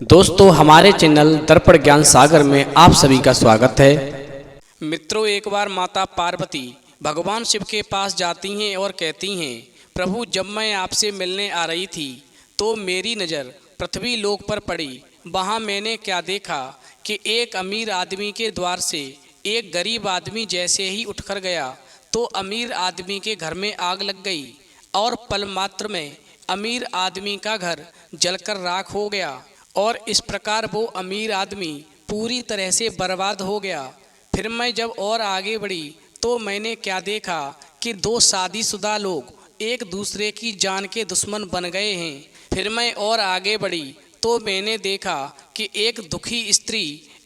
दोस्तों हमारे चैनल दर्पण ज्ञान सागर में आप सभी का स्वागत है। मित्रों, एक बार माता पार्वती भगवान शिव के पास जाती हैं और कहती हैं, प्रभु जब मैं आपसे मिलने आ रही थी तो मेरी नज़र पृथ्वी लोक पर पड़ी। वहाँ मैंने क्या देखा कि एक अमीर आदमी के द्वार से एक गरीब आदमी जैसे ही उठकर गया तो अमीर आदमी के घर में आग लग गई और पल मात्र में अमीर आदमी का घर जलकर राख हो गया और इस प्रकार वो अमीर आदमी पूरी तरह से बर्बाद हो गया। फिर मैं जब और आगे बढ़ी तो मैंने क्या देखा कि दो शादीशुदा लोग एक दूसरे की जान के दुश्मन बन गए हैं। फिर मैं और आगे बढ़ी तो मैंने देखा कि एक दुखी स्त्री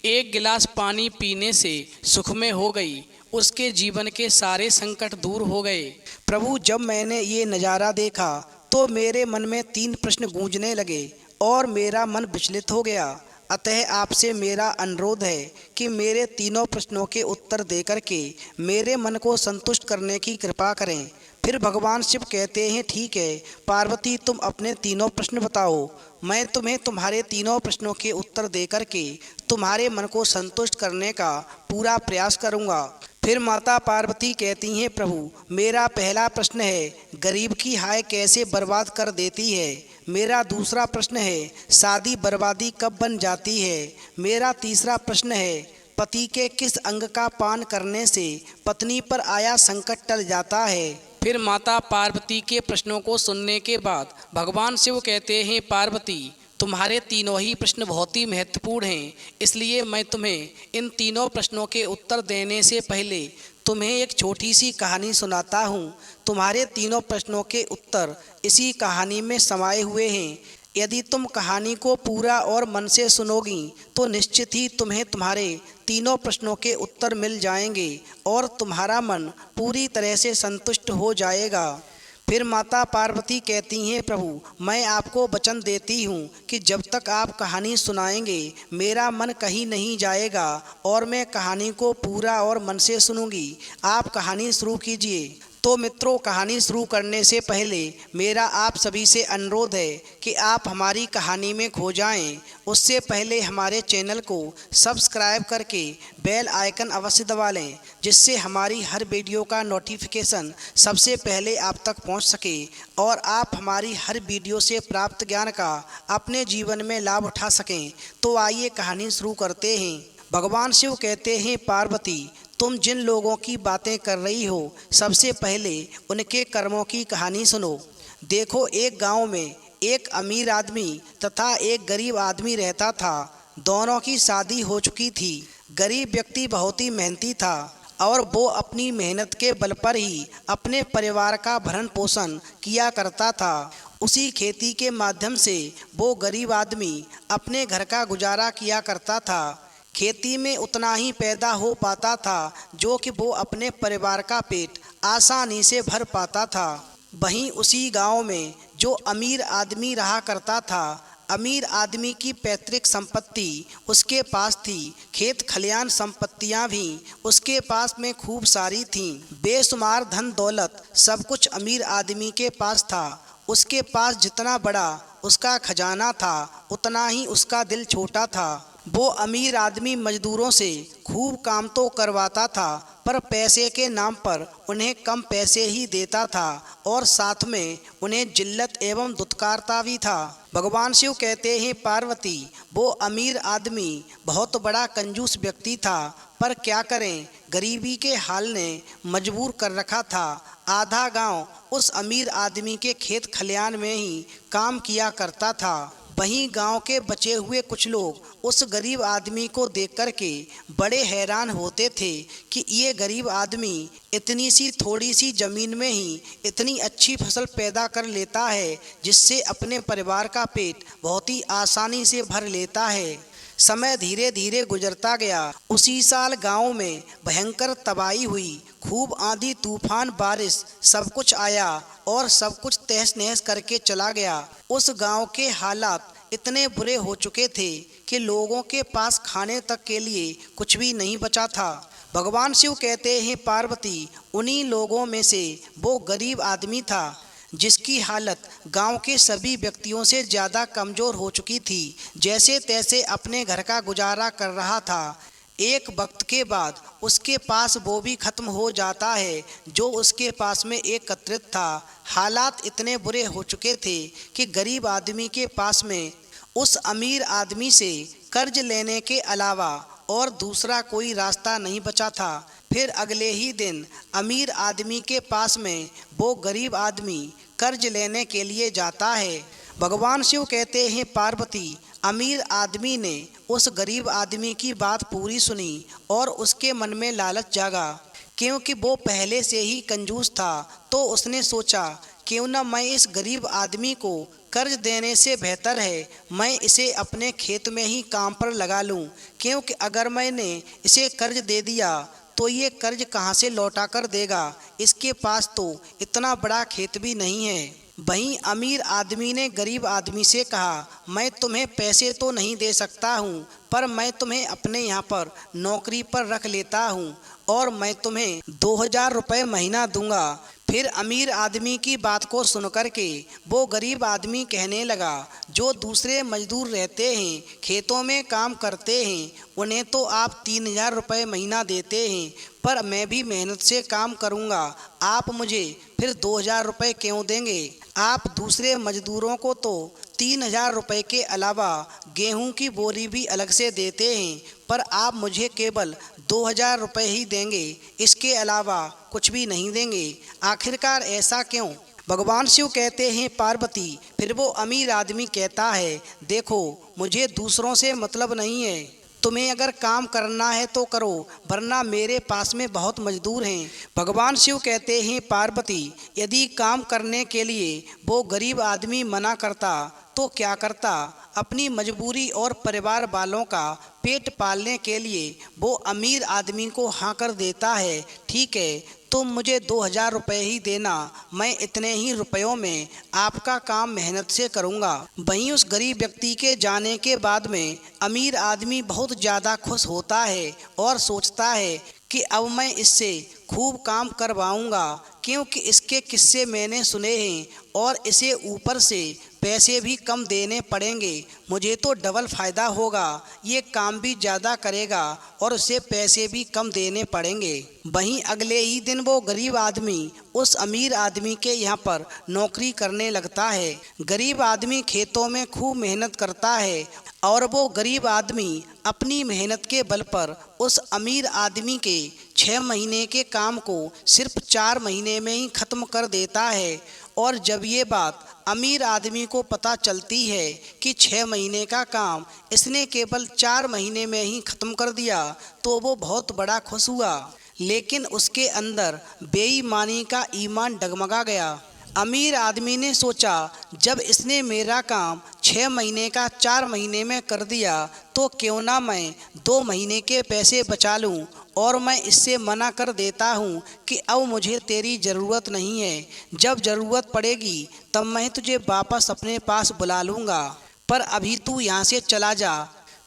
एक गिलास पानी पीने से सुख में हो गई, उसके जीवन के सारे संकट दूर हो गए। प्रभु जब मैंने ये नज़ारा देखा तो मेरे मन में 3 प्रश्न गूंजने लगे और मेरा मन विचलित हो गया। अतः आपसे मेरा अनुरोध है कि मेरे तीनों प्रश्नों के उत्तर देकर के मेरे मन को संतुष्ट करने की कृपा करें। फिर भगवान शिव कहते हैं, ठीक है पार्वती, तुम अपने तीनों प्रश्न बताओ, मैं तुम्हें तुम्हारे तीनों प्रश्नों के उत्तर देकर के तुम्हारे मन को संतुष्ट करने का पूरा प्रयास करूँगा। फिर माता पार्वती कहती हैं, प्रभु मेरा पहला प्रश्न है, गरीब की हाय कैसे बर्बाद कर देती है। मेरा दूसरा प्रश्न है, शादी बर्बादी कब बन जाती है। मेरा तीसरा प्रश्न है, पति के किस अंग का पान करने से पत्नी पर आया संकट टल जाता है। फिर माता पार्वती के प्रश्नों को सुनने के बाद भगवान शिव कहते हैं, पार्वती तुम्हारे तीनों ही प्रश्न बहुत ही महत्वपूर्ण हैं, इसलिए मैं तुम्हें इन तीनों प्रश्नों के उत्तर देने से पहले तुम्हें एक छोटी सी कहानी सुनाता हूँ। तुम्हारे तीनों प्रश्नों के उत्तर इसी कहानी में समाये हुए हैं। यदि तुम कहानी को पूरा और मन से सुनोगी तो निश्चित ही तुम्हें तुम्हारे तीनों प्रश्नों के उत्तर मिल जाएंगे और तुम्हारा मन पूरी तरह से संतुष्ट हो जाएगा। फिर माता पार्वती कहती हैं, प्रभु मैं आपको वचन देती हूँ कि जब तक आप कहानी सुनाएंगे मेरा मन कहीं नहीं जाएगा और मैं कहानी को पूरा और मन से सुनूंगी। आप कहानी शुरू कीजिए। तो मित्रों, कहानी शुरू करने से पहले मेरा आप सभी से अनुरोध है कि आप हमारी कहानी में खो जाएं। उससे पहले हमारे चैनल को सब्सक्राइब करके बेल आइकन अवश्य दबा लें, जिससे हमारी हर वीडियो का नोटिफिकेशन सबसे पहले आप तक पहुंच सके और आप हमारी हर वीडियो से प्राप्त ज्ञान का अपने जीवन में लाभ उठा सकें। तो आइए कहानी शुरू करते हैं। भगवान शिव कहते हैं, पार्वती तुम जिन लोगों की बातें कर रही हो सबसे पहले उनके कर्मों की कहानी सुनो। देखो, एक गांव में एक अमीर आदमी तथा एक गरीब आदमी रहता था। दोनों की शादी हो चुकी थी। गरीब व्यक्ति बहुत ही मेहनती था और वो अपनी मेहनत के बल पर ही अपने परिवार का भरण पोषण किया करता था। उसी खेती के माध्यम से वो गरीब आदमी अपने घर का गुजारा किया करता था। खेती में उतना ही पैदा हो पाता था जो कि वो अपने परिवार का पेट आसानी से भर पाता था। वहीं उसी गांव में जो अमीर आदमी रहा करता था, अमीर आदमी की पैतृक संपत्ति उसके पास थी। खेत खलियान संपत्तियां भी उसके पास में खूब सारी थीं। बेशुमार धन दौलत सब कुछ अमीर आदमी के पास था। उसके पास जितना बड़ा उसका खजाना था उतना ही उसका दिल छोटा था। वो अमीर आदमी मजदूरों से खूब काम तो करवाता था, पर पैसे के नाम पर उन्हें कम पैसे ही देता था और साथ में उन्हें जिल्लत एवं दुत्कारता भी था। भगवान शिव कहते हैं, पार्वती वो अमीर आदमी बहुत बड़ा कंजूस व्यक्ति था, पर क्या करें, गरीबी के हाल ने मजबूर कर रखा था। आधा गांव उस अमीर आदमी के खेत खलियान में ही काम किया करता था। वहीं गांव के बचे हुए कुछ लोग उस गरीब आदमी को देख कर के बड़े हैरान होते थे कि ये गरीब आदमी इतनी सी थोड़ी सी ज़मीन में ही इतनी अच्छी फसल पैदा कर लेता है, जिससे अपने परिवार का पेट बहुत ही आसानी से भर लेता है। समय धीरे धीरे गुजरता गया। उसी साल गांव में भयंकर तबाही हुई। खूब आंधी तूफान बारिश सब कुछ आया और सब कुछ तहस नहस करके चला गया। उस गांव के हालात इतने बुरे हो चुके थे कि लोगों के पास खाने तक के लिए कुछ भी नहीं बचा था। भगवान शिव कहते हैं, पार्वती उन्हीं लोगों में से वो गरीब आदमी था जिसकी हालत गांव के सभी व्यक्तियों से ज़्यादा कमज़ोर हो चुकी थी। जैसे तैसे अपने घर का गुजारा कर रहा था। एक वक्त के बाद उसके पास वो भी ख़त्म हो जाता है जो उसके पास में एकत्रित था। हालात इतने बुरे हो चुके थे कि गरीब आदमी के पास में उस अमीर आदमी से कर्ज लेने के अलावा और दूसरा कोई रास्ता नहीं बचा था। फिर अगले ही दिन अमीर आदमी के पास में वो गरीब आदमी कर्ज लेने के लिए जाता है। भगवान शिव कहते हैं, पार्वती, अमीर आदमी ने उस गरीब आदमी की बात पूरी सुनी और उसके मन में लालच जागा। क्योंकि वो पहले से ही कंजूस था, तो उसने सोचा क्यों न मैं इस गरीब आदमी को कर्ज देने से बेहतर है मैं इसे अपने खेत में ही काम पर लगा लूं। क्योंकि अगर मैंने इसे कर्ज दे दिया तो ये कर्ज कहाँ से लौटा कर देगा। इसके पास तो इतना बड़ा खेत भी नहीं है। वहीं अमीर आदमी ने गरीब आदमी से कहा, मैं तुम्हें पैसे तो नहीं दे सकता हूँ, पर मैं तुम्हें अपने यहाँ पर नौकरी पर रख लेता हूँ और मैं तुम्हें 2000 रुपये महीना दूंगा। फिर अमीर आदमी की बात को सुनकर के वो गरीब आदमी कहने लगा, जो दूसरे मजदूर रहते हैं, खेतों में काम करते हैं, उन्हें तो आप 3000 रुपये महीना देते हैं, पर मैं भी मेहनत से काम करूंगा। आप मुझे फिर 2000 रुपये क्यों देंगे? आप दूसरे मजदूरों को तो 3000 रुपये के अलावा गेहूं की बोरी भी अलग से देते हैं, पर आप मुझे केवल 2000 रुपये ही देंगे, इसके अलावा कुछ भी नहीं देंगे। आखिरकार ऐसा क्यों? भगवान शिव कहते हैं, पार्वती, फिर वो अमीर आदमी कहता है, देखो, मुझे दूसरों से मतलब नहीं है। तुम्हें अगर काम करना है तो करो, वरना मेरे पास में बहुत मजदूर हैं। भगवान शिव कहते हैं, पार्वती, यदि काम करने के लिए वो गरीब आदमी मना करता तो क्या करता? अपनी मजबूरी और परिवार वालों का पेट पालने के लिए वो अमीर आदमी को हाँ कर देता है। ठीक है, तुम मुझे 2000 रुपये ही देना, मैं इतने ही रुपयों में आपका काम मेहनत से करूँगा। वहीं उस गरीब व्यक्ति के जाने के बाद में अमीर आदमी बहुत ज़्यादा खुश होता है और सोचता है कि अब मैं इससे खूब काम करवाऊँगा, क्योंकि इसके किस्से मैंने सुने हैं और इसे ऊपर से पैसे भी कम देने पड़ेंगे। मुझे तो डबल फ़ायदा होगा, ये काम भी ज़्यादा करेगा और उसे पैसे भी कम देने पड़ेंगे। वहीं अगले ही दिन वो गरीब आदमी उस अमीर आदमी के यहाँ पर नौकरी करने लगता है। गरीब आदमी खेतों में खूब मेहनत करता है और वो गरीब आदमी अपनी मेहनत के बल पर उस अमीर आदमी के 6 महीने के काम को सिर्फ 4 महीने में ही ख़त्म कर देता है। और जब ये बात अमीर आदमी को पता चलती है कि 6 महीने का काम इसने केवल 4 महीने में ही ख़त्म कर दिया, तो वो बहुत बड़ा खुश हुआ। लेकिन उसके अंदर बेईमानी का ईमान डगमगा गया। अमीर आदमी ने सोचा, जब इसने मेरा काम 6 महीने का 4 महीने में कर दिया, तो क्यों ना मैं 2 महीने के पैसे बचा लूं और मैं इससे मना कर देता हूँ कि अब मुझे तेरी ज़रूरत नहीं है। जब ज़रूरत पड़ेगी तब मैं तुझे वापस अपने पास बुला लूँगा, पर अभी तू यहाँ से चला जा।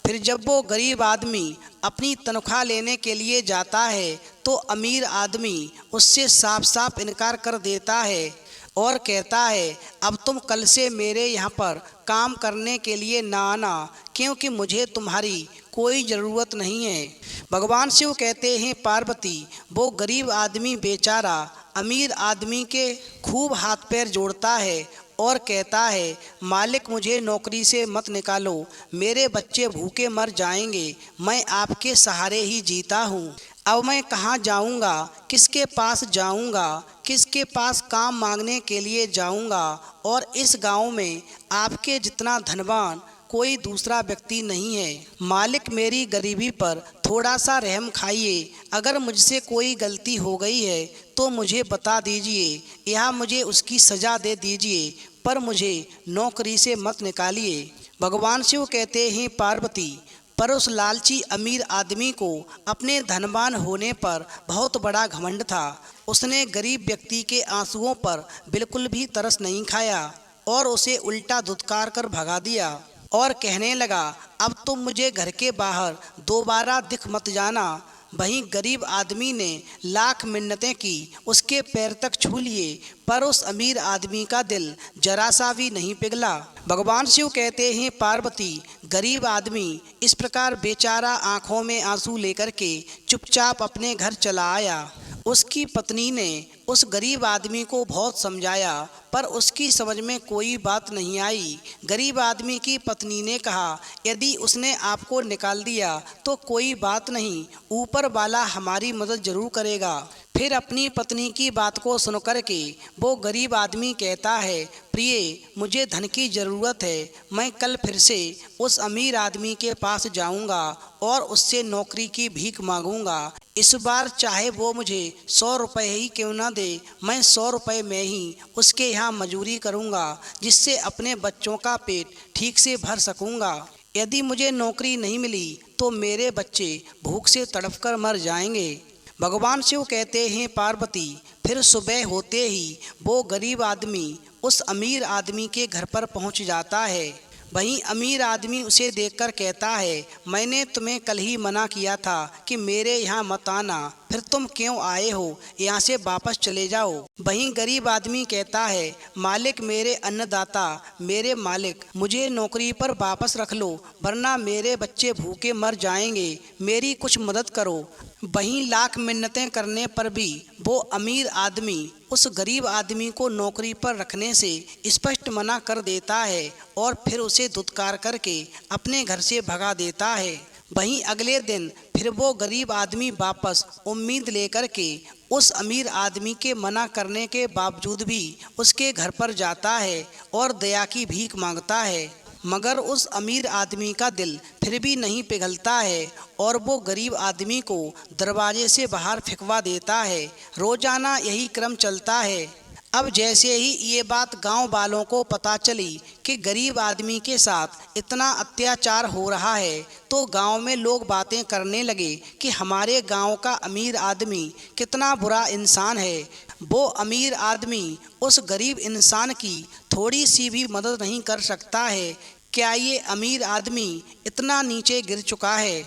फिर जब वो गरीब आदमी अपनी तनख्वाह लेने के लिए जाता है तो अमीर आदमी उससे साफ साफ इनकार कर देता है और कहता है, अब तुम कल से मेरे यहाँ पर काम करने के लिए ना आना, क्योंकि मुझे तुम्हारी कोई ज़रूरत नहीं है। भगवान शिव कहते हैं, पार्वती, वो गरीब आदमी बेचारा अमीर आदमी के खूब हाथ पैर जोड़ता है और कहता है, मालिक, मुझे नौकरी से मत निकालो, मेरे बच्चे भूखे मर जाएंगे, मैं आपके सहारे ही जीता हूँ। अब मैं कहाँ जाऊँगा, किसके पास जाऊँगा, किसके पास काम मांगने के लिए जाऊँगा? और इस गांव में आपके जितना धनवान कोई दूसरा व्यक्ति नहीं है। मालिक, मेरी गरीबी पर थोड़ा सा रहम खाइए। अगर मुझसे कोई गलती हो गई है तो मुझे बता दीजिए या मुझे उसकी सज़ा दे दीजिए, पर मुझे नौकरी से मत निकालिए। भगवान शिव कहते हैं, पार्वती, पर उस लालची अमीर आदमी को अपने धनवान होने पर बहुत बड़ा घमंड था। उसने गरीब व्यक्ति के आंसुओं पर बिल्कुल भी तरस नहीं खाया और उसे उल्टा धुतकार कर भगा दिया और कहने लगा, अब तुम मुझे घर के बाहर दोबारा दिख मत जाना, वहीं गरीब आदमी ने लाख मिन्नतें की, उसके पैर तक छू लिए, पर उस अमीर आदमी का दिल जरा सा भी नहीं पिघला। भगवान शिव कहते हैं, पार्वती, गरीब आदमी इस प्रकार बेचारा आंखों में आंसू लेकर के चुपचाप अपने घर चला आया। उसकी पत्नी ने उस गरीब आदमी को बहुत समझाया, पर उसकी समझ में कोई बात नहीं आई। गरीब आदमी की पत्नी ने कहा, यदि उसने आपको निकाल दिया तो कोई बात नहीं, ऊपर वाला हमारी मदद जरूर करेगा। फिर अपनी पत्नी की बात को सुन कर के वो गरीब आदमी कहता है, प्रिय, मुझे धन की ज़रूरत है, मैं कल फिर से उस अमीर आदमी के पास जाऊंगा और उससे नौकरी की भीख मांगूंगा। इस बार चाहे वो मुझे 100 रुपये ही क्यों ना दे, मैं 100 रुपये में ही उसके यहाँ मजूरी करूंगा, जिससे अपने बच्चों का पेट ठीक से भर सकूंगा। यदि मुझे नौकरी नहीं मिली तो मेरे बच्चे भूख से तड़प कर मर जाएंगे। भगवान शिव कहते हैं, पार्वती, फिर सुबह होते ही वो गरीब आदमी उस अमीर आदमी के घर पर पहुंच जाता है। वहीं अमीर आदमी उसे देखकर कहता है, मैंने तुम्हें कल ही मना किया था कि मेरे यहाँ मत आना, फिर तुम क्यों आए हो? यहाँ से वापस चले जाओ। वहीं गरीब आदमी कहता है, मालिक, मेरे अन्नदाता, मेरे मालिक, मुझे नौकरी पर वापस रख लो, वरना मेरे बच्चे भूखे मर जाएंगे, मेरी कुछ मदद करो। वहीं लाख मिन्नतें करने पर भी वो अमीर आदमी उस गरीब आदमी को नौकरी पर रखने से स्पष्ट मना कर देता है और फिर उसे धुतकार करके अपने घर से भगा देता है। वहीं अगले दिन फिर वो गरीब आदमी वापस उम्मीद लेकर के उस अमीर आदमी के मना करने के बावजूद भी उसके घर पर जाता है और दया की भीख मांगता है, मगर उस अमीर आदमी का दिल फिर भी नहीं पिघलता है और वो गरीब आदमी को दरवाजे से बाहर फेंकवा देता है। रोजाना यही क्रम चलता है। अब जैसे ही ये बात गांव वालों को पता चली कि गरीब आदमी के साथ इतना अत्याचार हो रहा है, तो गांव में लोग बातें करने लगे कि हमारे गांव का अमीर आदमी कितना बुरा इंसान है। वो अमीर आदमी उस गरीब इंसान की थोड़ी सी भी मदद नहीं कर सकता है। क्या ये अमीर आदमी इतना नीचे गिर चुका है?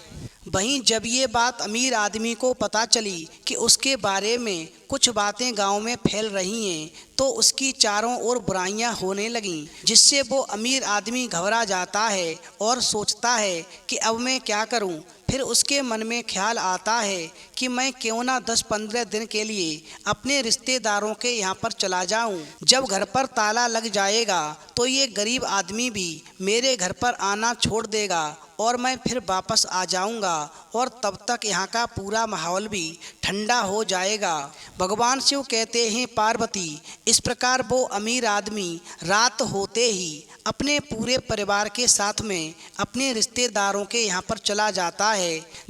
वहीं जब ये बात अमीर आदमी को पता चली कि उसके बारे में कुछ बातें गांव में फैल रही हैं, तो उसकी चारों ओर बुराइयां होने लगीं, जिससे वो अमीर आदमी घबरा जाता है और सोचता है कि अब मैं क्या करूं। फिर उसके मन में ख्याल आता है कि मैं क्यों ना 10-15 दिन के लिए अपने रिश्तेदारों के यहाँ पर चला जाऊं। जब घर पर ताला लग जाएगा तो ये गरीब आदमी भी मेरे घर पर आना छोड़ देगा और मैं फिर वापस आ जाऊंगा और तब तक यहाँ का पूरा माहौल भी ठंडा हो जाएगा। भगवान शिव कहते हैं, पार्वती, इस प्रकार वो अमीर आदमी रात होते ही अपने पूरे परिवार के साथ में अपने रिश्तेदारों के यहाँ पर चला जाता है।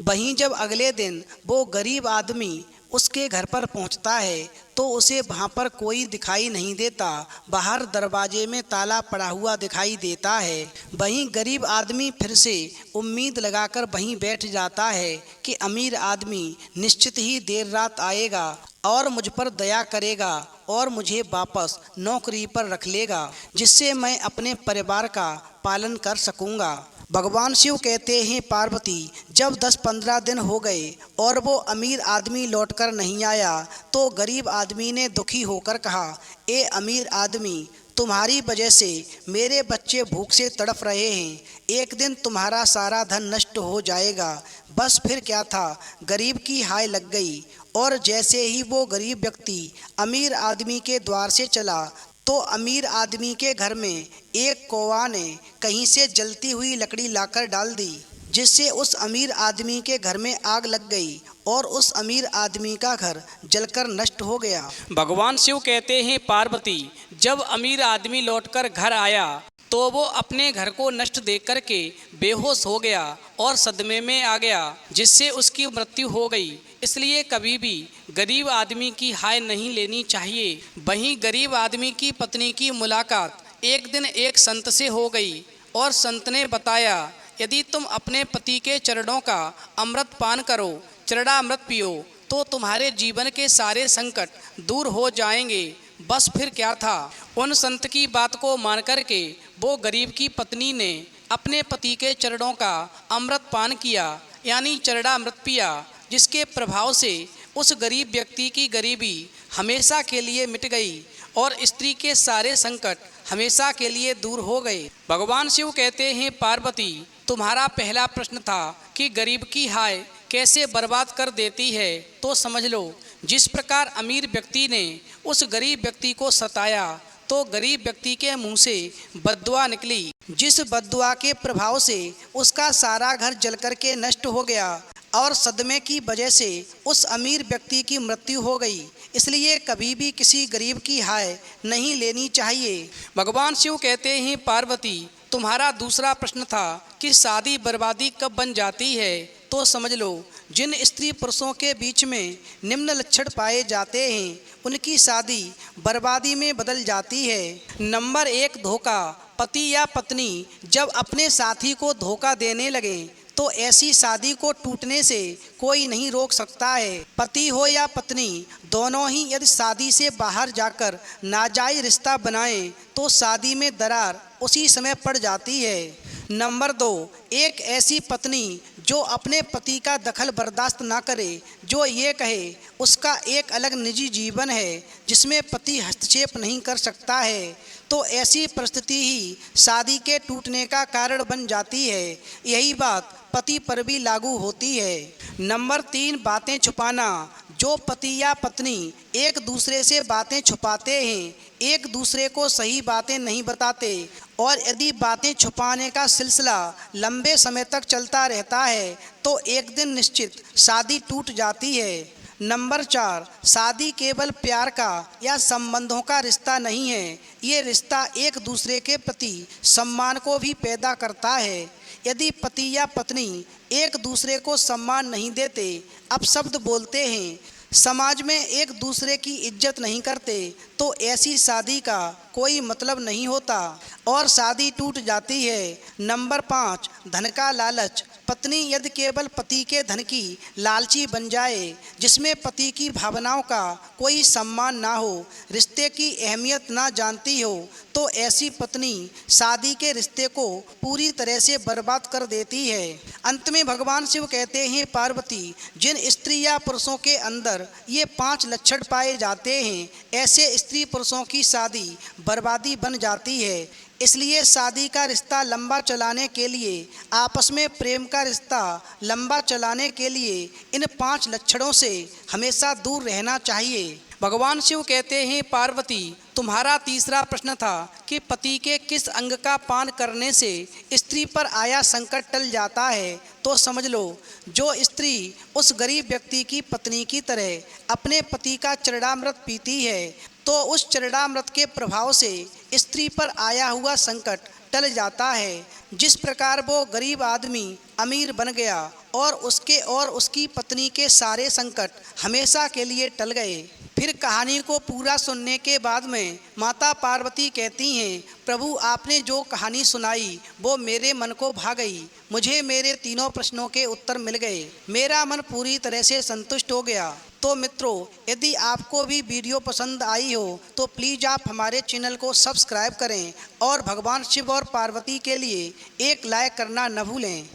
वहीं जब अगले दिन वो गरीब आदमी उसके घर पर पहुंचता है तो उसे वहां पर कोई दिखाई नहीं देता, बाहर दरवाजे में ताला पड़ा हुआ दिखाई देता है। वहीं गरीब आदमी फिर से उम्मीद लगाकर वहीं बैठ जाता है कि अमीर आदमी निश्चित ही देर रात आएगा और मुझ पर दया करेगा और मुझे वापस नौकरी पर रख लेगा, जिससे मैं अपने परिवार का पालन कर सकूंगा। भगवान शिव कहते हैं, पार्वती, जब 10-15 दिन हो गए और वो अमीर आदमी लौटकर नहीं आया तो गरीब आदमी ने दुखी होकर कहा, ए अमीर आदमी, तुम्हारी वजह से मेरे बच्चे भूख से तड़प रहे हैं, एक दिन तुम्हारा सारा धन नष्ट हो जाएगा। बस फिर क्या था, गरीब की हाय लग गई। और जैसे ही वो गरीब व्यक्ति अमीर आदमी के द्वार से चला तो अमीर आदमी के घर में एक कौवा ने कहीं से जलती हुई लकड़ी लाकर डाल दी, जिससे उस अमीर आदमी के घर में आग लग गई और उस अमीर आदमी का घर जलकर नष्ट हो गया। भगवान शिव कहते हैं, पार्वती, जब अमीर आदमी लौटकर घर आया तो वो अपने घर को नष्ट देख कर के बेहोश हो गया और सदमे में आ गया, जिससे उसकी मृत्यु हो गई। इसलिए कभी भी गरीब आदमी की हाय नहीं लेनी चाहिए। वहीं गरीब आदमी की पत्नी की मुलाकात एक दिन एक संत से हो गई और संत ने बताया, यदि तुम अपने पति के चरणों का अमृत पान करो, चरणामृत पियो, तो तुम्हारे जीवन के सारे संकट दूर हो जाएंगे। बस फिर क्या था, उन संत की बात को मान कर के वो गरीब की पत्नी ने अपने पति के चरणों का अमृत पान किया, यानी चरणामृत पिया, जिसके प्रभाव से उस गरीब व्यक्ति की गरीबी हमेशा के लिए मिट गई और स्त्री के सारे संकट हमेशा के लिए दूर हो गए। भगवान शिव कहते हैं, पार्वती तुम्हारा पहला प्रश्न था कि गरीब की हाय कैसे बर्बाद कर देती है, तो समझ लो जिस प्रकार अमीर व्यक्ति ने उस गरीब व्यक्ति को सताया तो गरीब व्यक्ति के मुंह से बद्दुआ निकली, जिस बद्दुआ के प्रभाव से उसका सारा घर जलकर के नष्ट हो गया और सदमे की वजह से उस अमीर व्यक्ति की मृत्यु हो गई। इसलिए कभी भी किसी गरीब की हाय नहीं लेनी चाहिए। भगवान शिव कहते हैं, पार्वती तुम्हारा दूसरा प्रश्न था कि शादी बर्बादी कब बन जाती है, तो समझ लो जिन स्त्री पुरुषों के बीच में निम्न लक्षण पाए जाते हैं उनकी शादी बर्बादी में बदल जाती है। नंबर 1, धोखा। पति या पत्नी जब अपने साथी को धोखा देने लगे तो ऐसी शादी को टूटने से कोई नहीं रोक सकता है। पति हो या पत्नी दोनों ही यदि शादी से बाहर जाकर नाजायज रिश्ता बनाएं तो शादी में दरार उसी समय पड़ जाती है। नंबर 2, एक ऐसी पत्नी जो अपने पति का दखल बर्दाश्त ना करे, जो ये कहे उसका एक अलग निजी जीवन है जिसमें पति हस्तक्षेप नहीं कर सकता है, तो ऐसी परिस्थिति ही शादी के टूटने का कारण बन जाती है। यही बात पति पर भी लागू होती है। नंबर 3, बातें छुपाना। जो पति या पत्नी एक दूसरे से बातें छुपाते हैं, एक दूसरे को सही बातें नहीं बताते और यदि बातें छुपाने का सिलसिला लंबे समय तक चलता रहता है तो एक दिन निश्चित शादी टूट जाती है। नंबर 4, शादी केवल प्यार का या संबंधों का रिश्ता नहीं है, ये रिश्ता एक दूसरे के प्रति सम्मान को भी पैदा करता है। यदि पति या पत्नी एक दूसरे को सम्मान नहीं देते, अपशब्द बोलते हैं, समाज में एक दूसरे की इज्जत नहीं करते, तो ऐसी शादी का कोई मतलब नहीं होता और शादी टूट जाती है। नंबर 5, धन का लालच। पत्नी यदि केवल पति के धन की लालची बन जाए, जिसमें पति की भावनाओं का कोई सम्मान ना हो, रिश्ते की अहमियत ना जानती हो, तो ऐसी पत्नी शादी के रिश्ते को पूरी तरह से बर्बाद कर देती है। अंत में भगवान शिव कहते हैं, पार्वती जिन स्त्री या पुरुषों के अंदर ये 5 लक्षण पाए जाते हैं, ऐसे स्त्री पुरुषों की शादी बर्बादी बन जाती है। इसलिए शादी का रिश्ता लंबा चलाने के लिए, आपस में प्रेम का रिश्ता लंबा चलाने के लिए इन 5 लक्षणों से हमेशा दूर रहना चाहिए। भगवान शिव कहते हैं, पार्वती तुम्हारा तीसरा प्रश्न था कि पति के किस अंग का पान करने से स्त्री पर आया संकट टल जाता है, तो समझ लो जो स्त्री उस गरीब व्यक्ति की पत्नी की तरह अपने पति का चरणामृत पीती है तो उस चरणामृत के प्रभाव से स्त्री पर आया हुआ संकट टल जाता है। जिस प्रकार वो गरीब आदमी अमीर बन गया और उसके और उसकी पत्नी के सारे संकट हमेशा के लिए टल गए। फिर कहानी को पूरा सुनने के बाद में माता पार्वती कहती हैं, प्रभु आपने जो कहानी सुनाई वो मेरे मन को भा गई, मुझे मेरे तीनों प्रश्नों के उत्तर मिल गए, मेरा मन पूरी तरह से संतुष्ट हो गया। तो मित्रों, यदि आपको भी वीडियो पसंद आई हो तो प्लीज़ आप हमारे चैनल को सब्सक्राइब करें और भगवान शिव और पार्वती के लिए एक लाइक करना न भूलें।